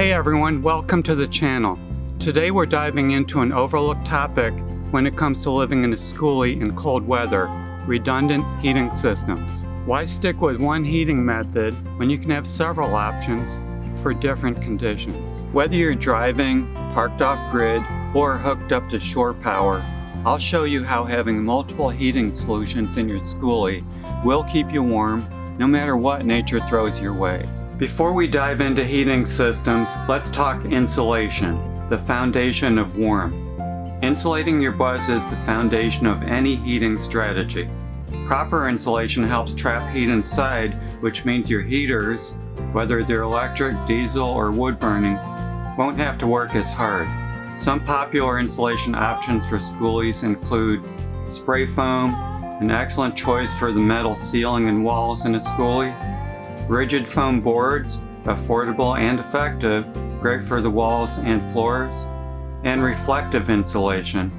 Hey everyone, welcome to the channel. Today we're diving into an overlooked topic when it comes to living in a Skoolie in cold weather: redundant heating systems. Why stick with one heating method when you can have several options for different conditions? Whether you're driving, parked off-grid, or hooked up to shore power, I'll show you how having multiple heating solutions in your Skoolie will keep you warm no matter what nature throws your way. Before we dive into heating systems, let's talk insulation, the foundation of warmth. Insulating your bus is the foundation of any heating strategy. Proper insulation helps trap heat inside, which means your heaters, whether they're electric, diesel, or wood burning, won't have to work as hard. Some popular insulation options for Skoolies include spray foam, an excellent choice for the metal ceiling and walls in a Skoolie; rigid foam boards, affordable and effective, great for the walls and floors; and reflective insulation,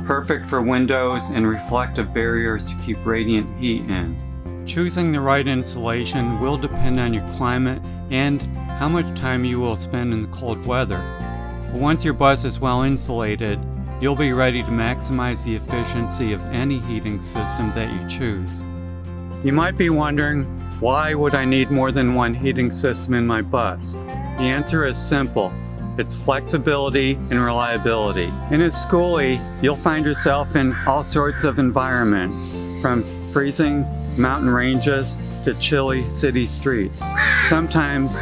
perfect for windows and reflective barriers to keep radiant heat in. Choosing the right insulation will depend on your climate and how much time you will spend in the cold weather. But once your bus is well insulated, you'll be ready to maximize the efficiency of any heating system that you choose. You might be wondering, why would I need more than one heating system in my bus? The answer is simple. It's flexibility and reliability. In a Skoolie, you'll find yourself in all sorts of environments, from freezing mountain ranges to chilly city streets. Sometimes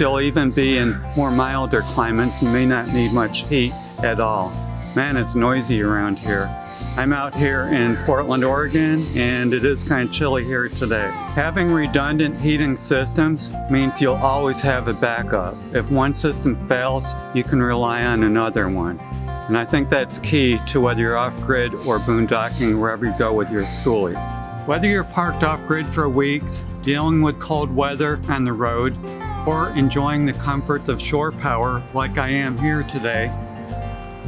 you'll even be in more milder climates and may not need much heat at all. Man, it's noisy around here. I'm out here in Portland, Oregon, and it is kind of chilly here today. Having redundant heating systems means you'll always have a backup. If one system fails, you can rely on another one. And I think that's key to whether you're off-grid or boondocking wherever you go with your Skoolie. Whether you're parked off-grid for weeks, dealing with cold weather on the road, or enjoying the comforts of shore power like I am here today,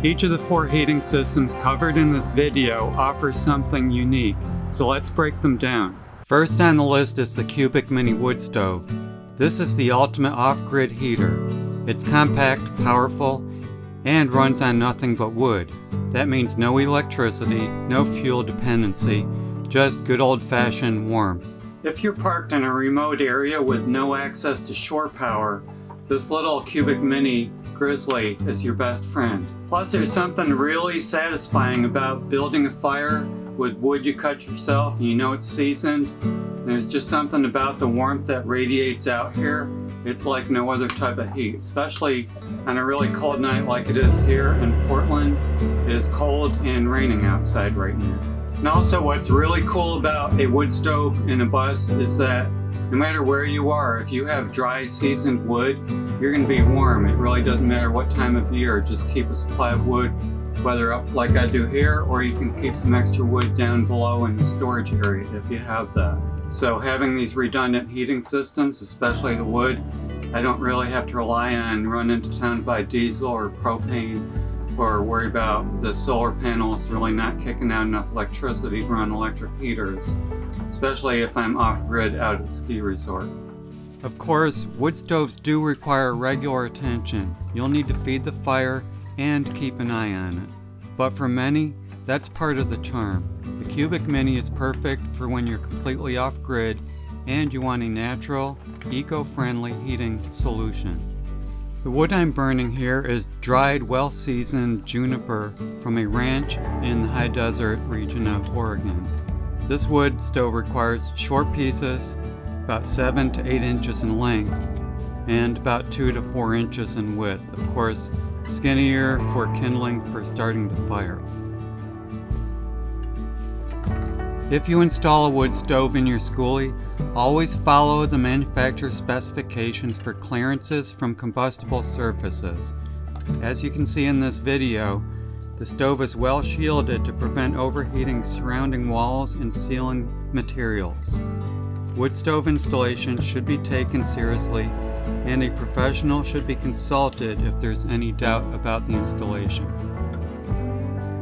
each of the 4 heating systems covered in this video offers something unique, so let's break them down. First on the list is the Cubic Mini Wood Stove. This is the ultimate off-grid heater. It's compact, powerful, and runs on nothing but wood. That means no electricity, no fuel dependency, just good old-fashioned warmth. If you're parked in a remote area with no access to shore power, this little Cubic Mini Grizzly is your best friend. Plus, there's something really satisfying about building a fire with wood you cut yourself and you know it's seasoned. And there's just something about the warmth that radiates out here. It's like no other type of heat, especially on a really cold night like it is here in Portland. It is cold and raining outside right now. And also, what's really cool about a wood stove in a bus is that no matter where you are, if you have dry, seasoned wood, you're going to be warm. It really doesn't matter what time of year. Just keep a supply of wood, whether up like I do here, or you can keep some extra wood down below in the storage area if you have that. So having these redundant heating systems, especially the wood, I don't really have to rely on running to town to buy diesel or propane, or worry about the solar panels really not kicking out enough electricity to run electric heaters, especially if I'm off-grid out at the ski resort. Of course, wood stoves do require regular attention. You'll need to feed the fire and keep an eye on it. But for many, that's part of the charm. The Cubic Mini is perfect for when you're completely off-grid and you want a natural, eco-friendly heating solution. The wood I'm burning here is dried, well-seasoned juniper from a ranch in the high desert region of Oregon. This wood stove requires short pieces, about 7 to 8 inches in length, and about 2 to 4 inches in width. Of course, skinnier for kindling for starting the fire. If you install a wood stove in your Skoolie, always follow the manufacturer's specifications for clearances from combustible surfaces. As you can see in this video, the stove is well shielded to prevent overheating surrounding walls and ceiling materials. Wood stove installation should be taken seriously, and a professional should be consulted if there's any doubt about the installation.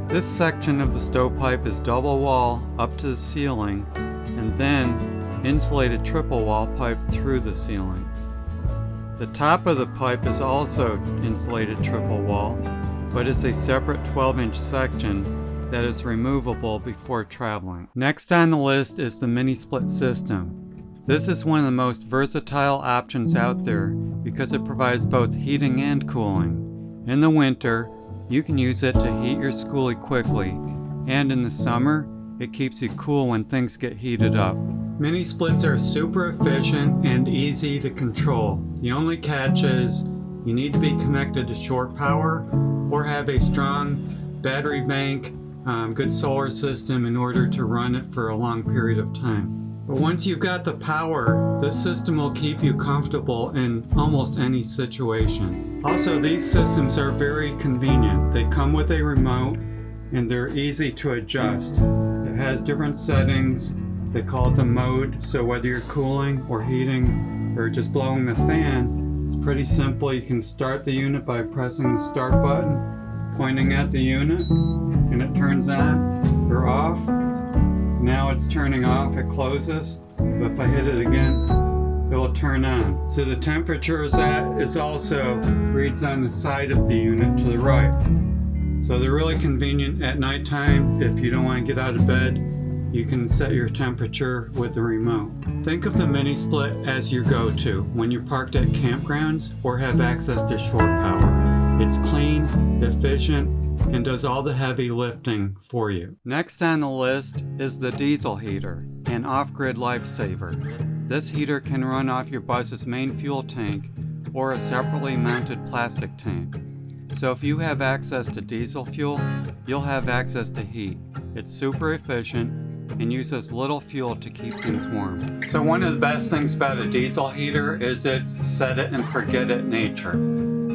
This section of the stovepipe is double wall up to the ceiling, and then insulated triple wall pipe through the ceiling. The top of the pipe is also insulated triple wall, but it's a separate 12-inch section that is removable before traveling. Next on the list is the Minisplit system. This is one of the most versatile options out there because it provides both heating and cooling. In the winter, you can use it to heat your Skoolie quickly, and in the summer, it keeps you cool when things get heated up. Mini splits are super efficient and easy to control. The only catch is you need to be connected to shore power or have a strong battery bank, good solar system in order to run it for a long period of time. But once you've got the power, this system will keep you comfortable in almost any situation. Also, these systems are very convenient. They come with a remote and they're easy to adjust. It has different settings. They call it the mode, so whether you're cooling or heating or just blowing the fan, it's pretty simple. You can start the unit by pressing the start button, pointing at the unit, and it turns on or off. Now it's turning off, it closes, but if I hit it again, it will turn on. So the temperature is also reads on the side of the unit to the right. So they're really convenient at nighttime. If you don't want to get out of bed, you can set your temperature with the remote. Think of the Minisplit as your go-to when you're parked at campgrounds or have access to shore power. It's clean, efficient, and does all the heavy lifting for you. Next on the list is the diesel heater, an off-grid lifesaver. This heater can run off your bus's main fuel tank or a separately mounted plastic tank. So if you have access to diesel fuel, you'll have access to heat. It's super efficient and uses little fuel to keep things warm. So one of the best things about a diesel heater is its set it and forget it nature.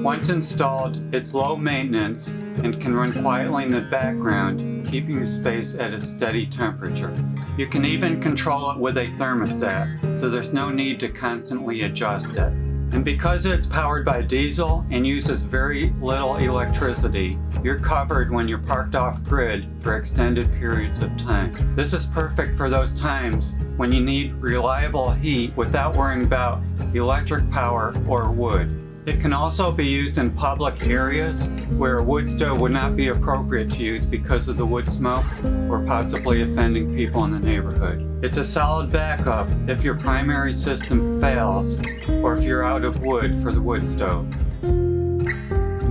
Once installed, it's low maintenance and can run quietly in the background, keeping your space at a steady temperature. You can even control it with a thermostat, so there's no need to constantly adjust it. And because it's powered by diesel and uses very little electricity, you're covered when you're parked off-grid for extended periods of time. This is perfect for those times when you need reliable heat without worrying about electric power or wood. It can also be used in public areas where a wood stove would not be appropriate to use because of the wood smoke or possibly offending people in the neighborhood. It's a solid backup if your primary system fails or if you're out of wood for the wood stove.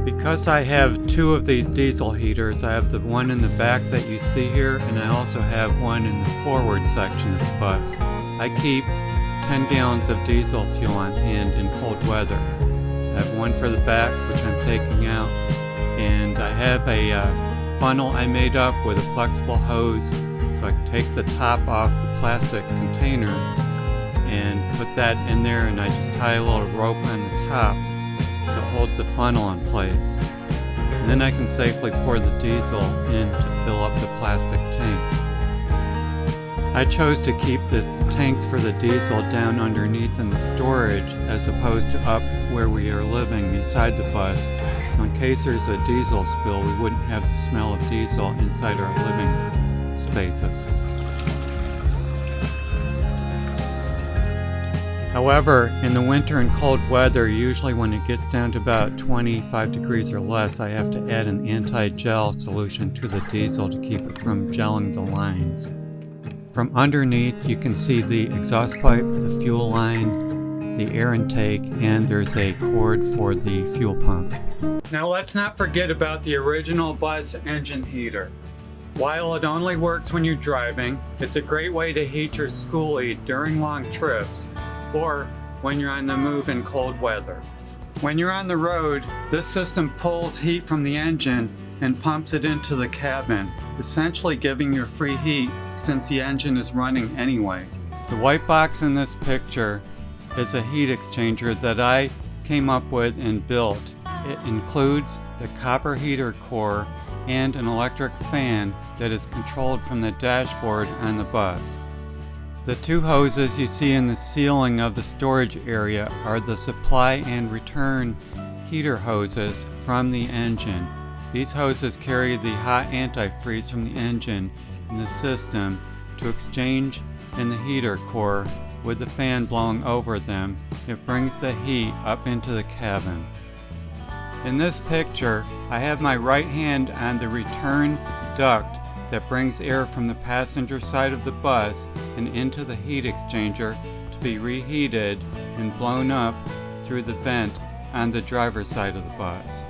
Because I have two of these diesel heaters, I have the one in the back that you see here, and I also have one in the forward section of the bus. I keep 10 gallons of diesel fuel on hand in cold weather. I have one for the back, which I'm taking out, and I have a funnel I made up with a flexible hose so I can take the top off the plastic container and put that in there, and I just tie a little rope on the top so it holds the funnel in place. And then I can safely pour the diesel in to fill up the plastic tank. I chose to keep the tanks for the diesel down underneath in the storage as opposed to up where we are living inside the bus, so in case there's a diesel spill we wouldn't have the smell of diesel inside our living spaces. However, in the winter and cold weather, usually when it gets down to about 25 degrees or less, I have to add an anti-gel solution to the diesel to keep it from gelling the lines. From underneath, you can see the exhaust pipe, the fuel line, the air intake, and there's a cord for the fuel pump. Now let's not forget about the original bus engine heater. While it only works when you're driving, it's a great way to heat your Skoolie during long trips or when you're on the move in cold weather. When you're on the road, this system pulls heat from the engine and pumps it into the cabin, essentially giving you free heat since the engine is running anyway. The white box in this picture is a heat exchanger that I came up with and built. It includes the copper heater core and an electric fan that is controlled from the dashboard on the bus. The two hoses you see in the ceiling of the storage area are the supply and return heater hoses from the engine. These hoses carry the hot antifreeze from the engine in the system to exchange in the heater core with the fan blowing over them, it brings the heat up into the cabin. In this picture, I have my right hand on the return duct that brings air from the passenger side of the bus and into the heat exchanger to be reheated and blown up through the vent on the driver's side of the bus.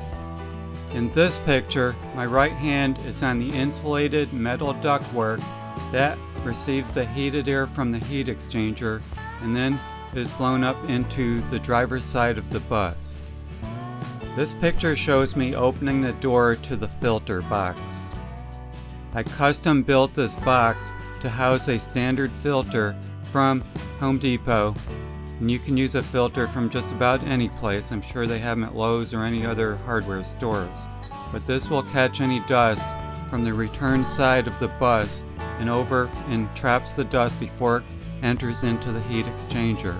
In this picture, my right hand is on the insulated metal ductwork that receives the heated air from the heat exchanger and then is blown up into the driver's side of the bus. This picture shows me opening the door to the filter box. I custom built this box to house a standard filter from Home Depot, and you can use a filter from just about any place. I'm sure they have them at Lowe's or any other hardware stores. But this will catch any dust from the return side of the bus and traps the dust before it enters into the heat exchanger.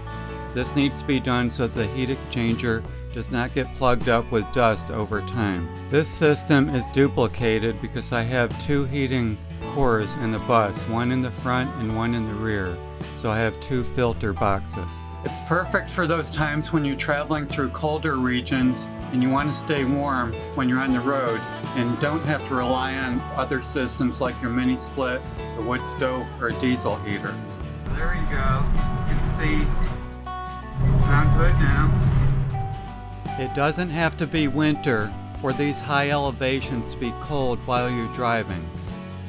This needs to be done so that the heat exchanger does not get plugged up with dust over time. This system is duplicated because I have two heating cores in the bus, one in the front and one in the rear. So I have two filter boxes. It's perfect for those times when you're traveling through colder regions and you want to stay warm when you're on the road and don't have to rely on other systems like your Minisplit, the wood stove, or diesel heaters. There you go. You can see. Sound good now. It doesn't have to be winter for these high elevations to be cold while you're driving.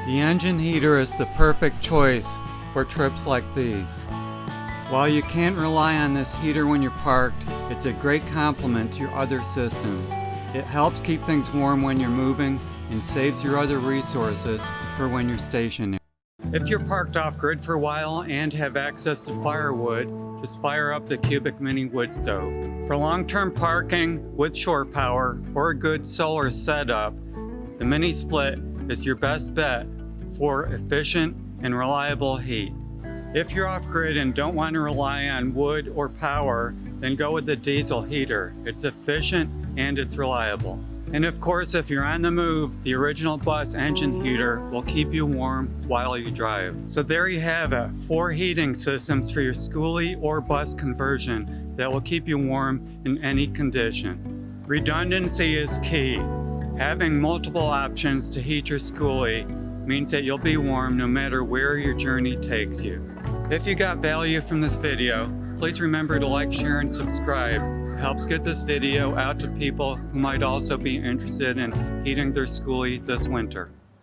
The engine heater is the perfect choice for trips like these. While you can't rely on this heater when you're parked, it's a great complement to your other systems. It helps keep things warm when you're moving and saves your other resources for when you're stationary. If you're parked off-grid for a while and have access to firewood, just fire up the Cubic Mini wood stove. For long-term parking with shore power or a good solar setup, the Minisplit is your best bet for efficient and reliable heat. If you're off-grid and don't want to rely on wood or power, then go with the diesel heater. It's efficient and it's reliable. And of course, if you're on the move, the original bus engine heater will keep you warm while you drive. So there you have it, 4 heating systems for your Skoolie or bus conversion that will keep you warm in any condition. Redundancy is key. Having multiple options to heat your Skoolie means that you'll be warm no matter where your journey takes you. If you got value from this video, please remember to like, share, and subscribe. It helps get this video out to people who might also be interested in heating their Skoolie this winter.